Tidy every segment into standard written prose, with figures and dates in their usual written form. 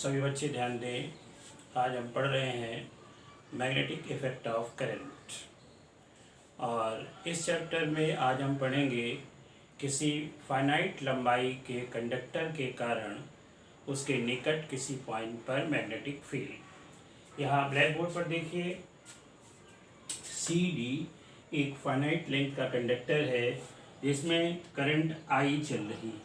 सभी बच्चे ध्यान दें। आज हम पढ़ रहे हैं मैग्नेटिक इफ़ेक्ट ऑफ करंट, और इस चैप्टर में आज हम पढ़ेंगे किसी फाइनाइट लंबाई के कंडक्टर के कारण उसके निकट किसी पॉइंट पर मैग्नेटिक फील्ड। यहाँ ब्लैक बोर्ड पर देखिए, सी डी एक फाइनाइट लेंथ का कंडक्टर है जिसमें करंट आई चल रही है,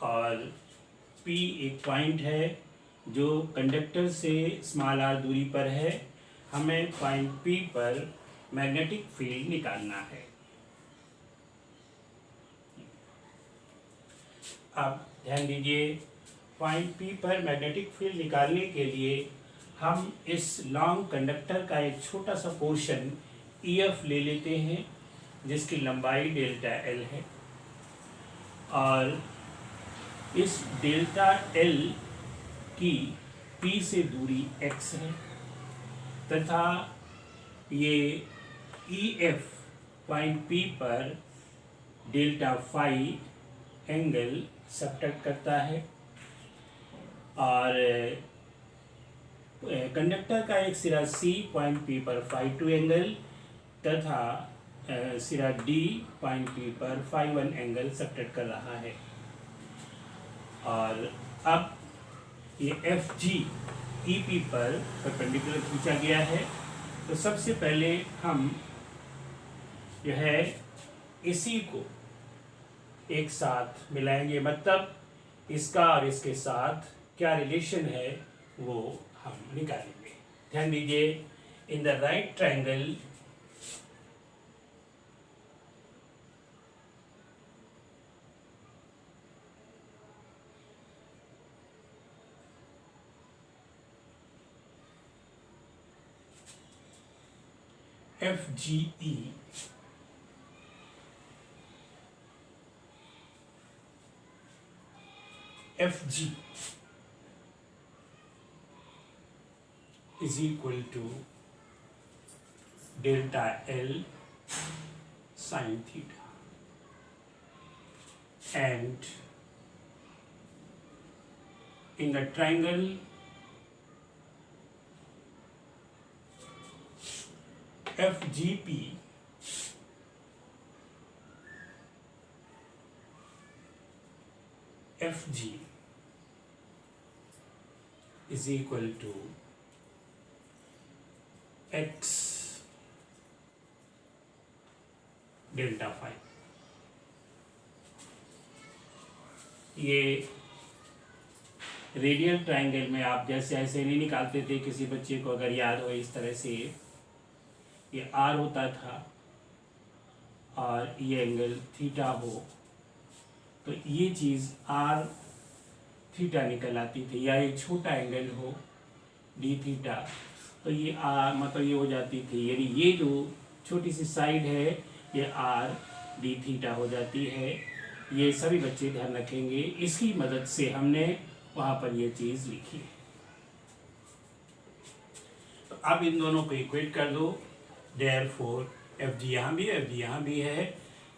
और P एक पॉइंट है जो कंडक्टर से स्मॉल r दूरी पर है। हमें पॉइंट P पर मैग्नेटिक फील्ड निकालना है। अब ध्यान दीजिए, पॉइंट P पर मैग्नेटिक फील्ड निकालने के लिए हम इस लॉन्ग कंडक्टर का एक छोटा सा पोर्शन EF ले लेते हैं जिसकी लंबाई डेल्टा L है, और इस डेल्टा L की P से दूरी x है, तथा ये EF पॉइंट P पर डेल्टा फाई एंगल सब्ट्रैक्ट करता है, और कंडक्टर का एक सिरा C पॉइंट P पर फाई 2 एंगल तथा सिरा D पॉइंट P पर फाई 1 एंगल सब्ट्रैक्ट कर रहा है। और अब ये FG EP पर परपेंडिकुलर खींचा गया है, तो सबसे पहले हम जो है इसी को एक साथ मिलाएंगे, मतलब इसका और इसके साथ क्या रिलेशन है वो हम निकालेंगे। ध्यान दीजिए, in the right triangle FGE FG is equal to delta L sin theta, and in the triangle FGP FG is equal to x delta phi. ये रेडियल ट्रायंगल में आप जैसे ऐसे नहीं निकालते थे, किसी बच्चे को अगर याद हो इस तरह से ये R होता था और ये एंगल थीटा हो, तो ये चीज़ R थीटा निकल आती थी, या एक छोटा एंगल हो D थीटा, तो ये R मतलब ये हो जाती थी, यानी ये जो छोटी सी साइड है ये R D थीटा हो जाती है। ये सभी बच्चे ध्यान रखेंगे, इसकी मदद से हमने वहाँ पर ये चीज़ लिखी है। तो अब इन दोनों को इक्वेट कर दो, देयरफॉर FG यहाँ भी FG यहाँ भी है,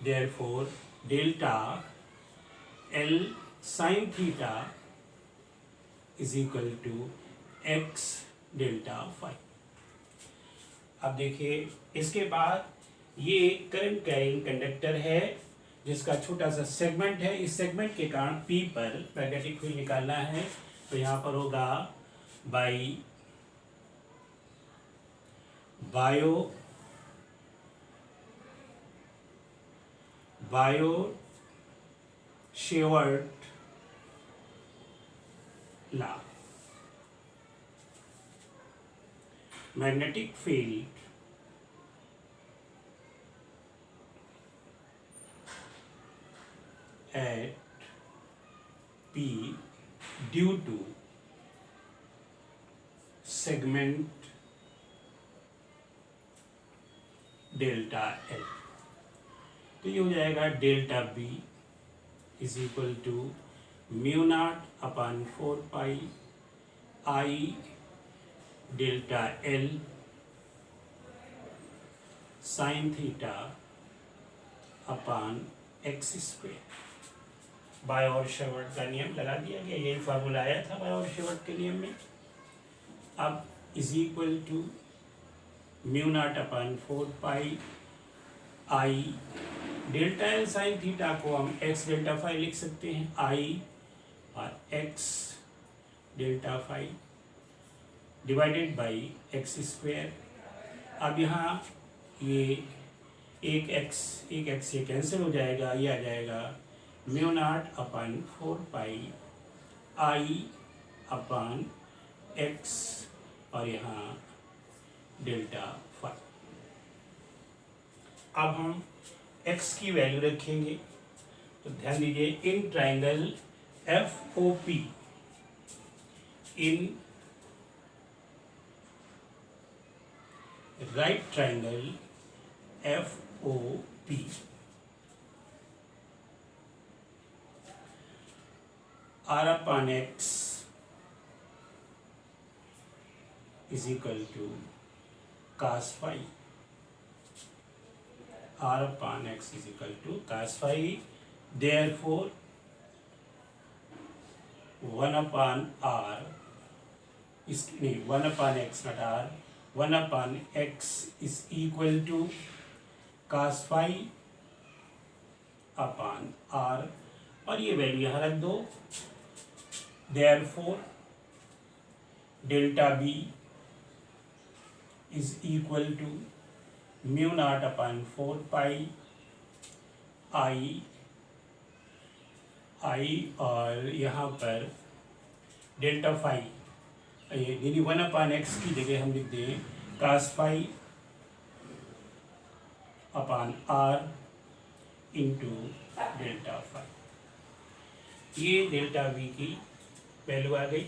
therefore delta L sin theta is equal to x delta phi. अब देखिए, इसके बाद ये करंट कैरिंग कंडक्टर है जिसका छोटा सा सेगमेंट है। इस सेगमेंट के कारण P पर मैग्नेटिक फील्ड निकालना है, तो यहाँ पर होगा Biot Savart law, magnetic field at P due to segment delta L, तो ये हो जाएगा delta B is equal to mu not upon 4 pi I delta L sine theta upon X square. Biot Savart का नियम लगा दिया गया, यही फार्मूला आया था बायोट-सावर्त के नियम में। अब is equal to mu not upon 4 pi delta L sine theta को हम एक्स डेल्टा फाई लिख सकते हैं, आई और x delta phi divided by x square. अब यहाँ ये एक एक्स ये कैंसिल हो जाएगा, ये आ जाएगा mu not upon 4 pi I upon x और यहाँ डेल्टा फाई। अब हम x की वैल्यू रखेंगे, तो ध्यान दीजिए in triangle F O P, in right triangle F O P R upon x is equal to cos phi, r upon x is equal to cos phi, therefore 1 upon r is 1 upon x not r, 1 upon x is equal to cos phi upon r और ये value यहाँ रख दो, therefore delta b is equal to mu naught upon 4 pi आई और यहाँ पर delta phi, यानी 1 upon x की जगह हम लिख दें cos phi upon R into delta phi. ये डेल्टा वी की वैल्यू आ गई।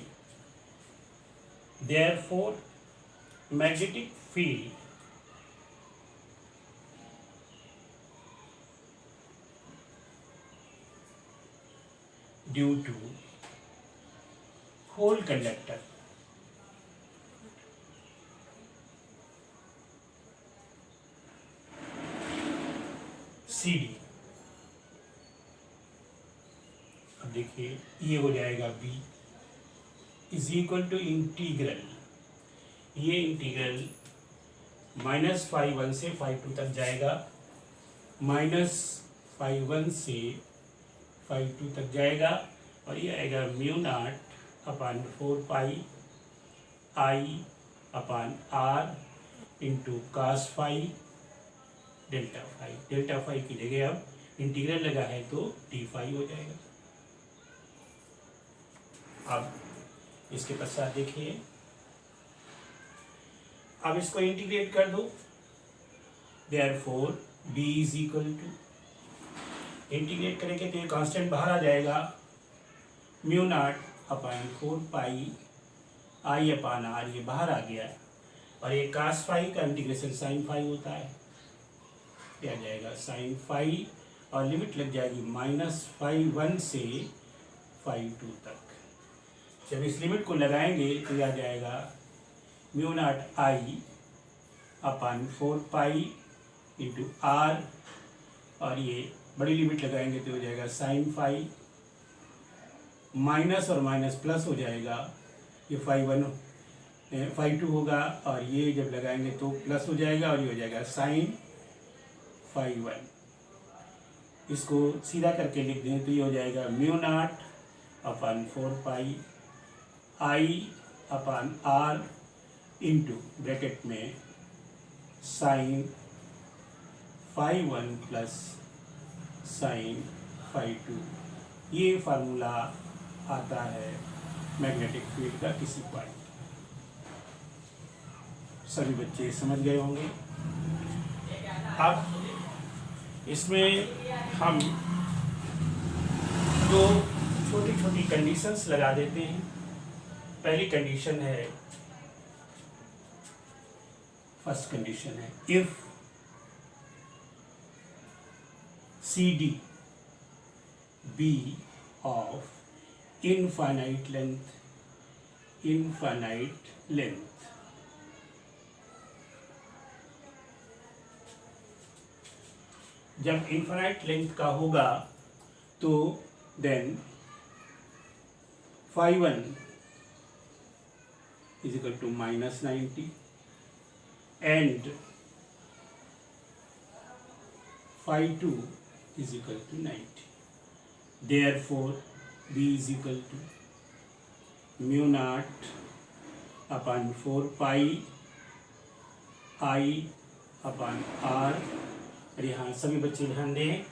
Therefore magnetic field due to whole conductor CD, अब देखिए ये हो जाएगा B is equal to integral, ये इंटीग्रल -φ1 से φ2 तक जाएगा, -φ1 से φ2 तक जाएगा और ये आएगा mu not upon 4 pi I upon R into cos phi delta phi की जगह अब इंटीग्रल लगा है तो डी फाई हो जाएगा। अब इसके पश्चात देखिए, अब इसको इंटीग्रेट कर दो, therefore b is equal to, integrate करेंगे तो ये कांस्टेंट बाहर आ जाएगा, mu not upon 4 pi I upon R, ये बाहर आ गया और ये cos फाई का इंटीग्रेशन sin फाई होता है, ये आ जाएगा sin फाई और लिमिट लग जाएगी -φ1 से φ2 तक। जब इस लिमिट को लगाएंगे तो ये आ जाएगा mu not I upon 4 pi into R और ये बड़ी लिमिट लगाएंगे तो हो जाएगा sin फाई, माइनस और माइनस प्लस हो जाएगा, ये φ2 होगा और ये जब लगाएंगे तो प्लस हो जाएगा और ये हो जाएगा sin φ1। इसको सीधा करके लिख दें तो ये हो जाएगा mu not upon 4 pi I upon R into bracket में sin φ1 प्लस sin φ2। ये फार्मूला आता है मैग्नेटिक फील्ड का किसी पॉइंट। सभी बच्चे समझ गए होंगे। अब इसमें हम दो छोटी छोटी कंडीशंस लगा देते हैं। पहली कंडीशन है, फर्स्ट कंडीशन है, if CD be of infinite length, जब इनफाइनाइट लेंथ का होगा तो then phi 1 is equal to minus 90 and phi 2 is equal to 90. Therefore, B is equal to mu naught upon 4 pi I upon R। और यहाँ सभी बच्चे ध्यान दें,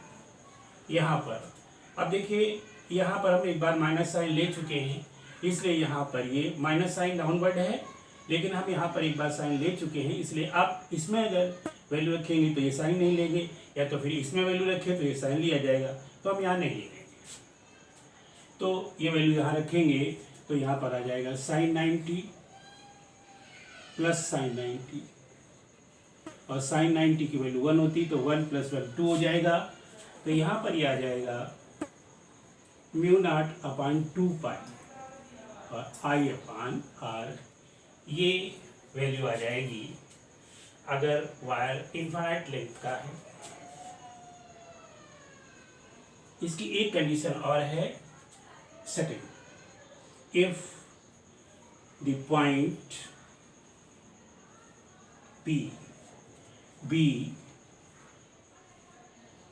यहाँ पर अब देखिए, यहाँ पर हम एक बार माइनस साइन ले चुके हैं, इसलिए यहाँ पर ये माइनस साइन डाउनवर्ड है, लेकिन हम यहाँ पर एक बार साइन ले चुके हैं, इसलिए अब इसमें अगर वैल्यू रखेंगे तो ये साइन नहीं लेंगे, या तो फिर इसमें वैल्यू रखें तो ये साइन लिया जाएगा, तो हम यहाँ नहीं लेंगे। तो ये वैल्यू यहाँ रखेंगे तो यहाँ पर आ जाएगा साइन 90 प्लस साइन 90, और साइन 90 की वैल्यू 1 होती तो 1 + 1 2 हो जाएगा। तो यहाँ पर ये आ जाएगा म्यू नॉट अपॉन 2 पाई और आई अपॉन आर। ये वैल्यू आ जाएगी अगर वायर इनफाइनाइट लेंथ का है। इसकी एक कंडीशन और है, second, if the point P be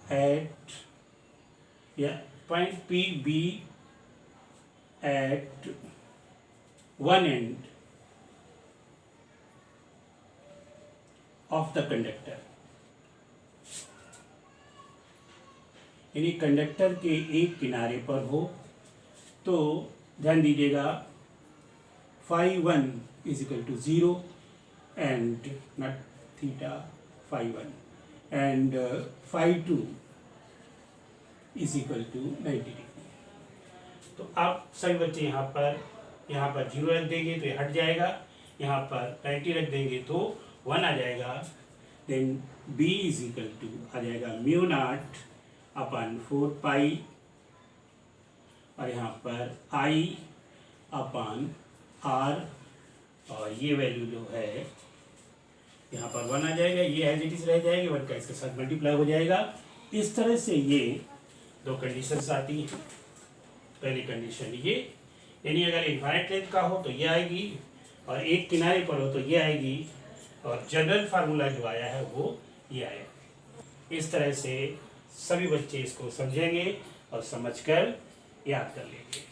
at, point P be at one end of the conductor, यानी कंडक्टर के एक किनारे पर हो, तो ध्यान दीजिएगा phi 1 is equal to 0 and not theta phi 1 and phi 2 is equal to 90 degree. तो आप सभी बच्चे यहाँ पर 0 रख देंगे तो ये हट जाएगा, यहाँ पर 90 रख देंगे तो 1 आ जाएगा। Then B is equal to आ जाएगा म्यू नॉट अपन 4 पाई और यहाँ पर I अपन R, और ये वैल्यू जो है यहाँ पर 1 आ जाएगा, ये एज इट इज रह जाएगी, 1 का इसके साथ मल्टीप्लाई हो जाएगा। इस तरह से ये दो कंडीशंस आती हैं। पहली कंडीशन ये, यानी अगर इनफाइनाइट लेंथ का हो तो ये आएगी, और एक किनारे पर हो तो ये आएगी, और जनरल फार्मूला जो आया है वो ये आया। इस तरह से सभी बच्चे इसको समझेंगे और समझकर याद कर लेंगे।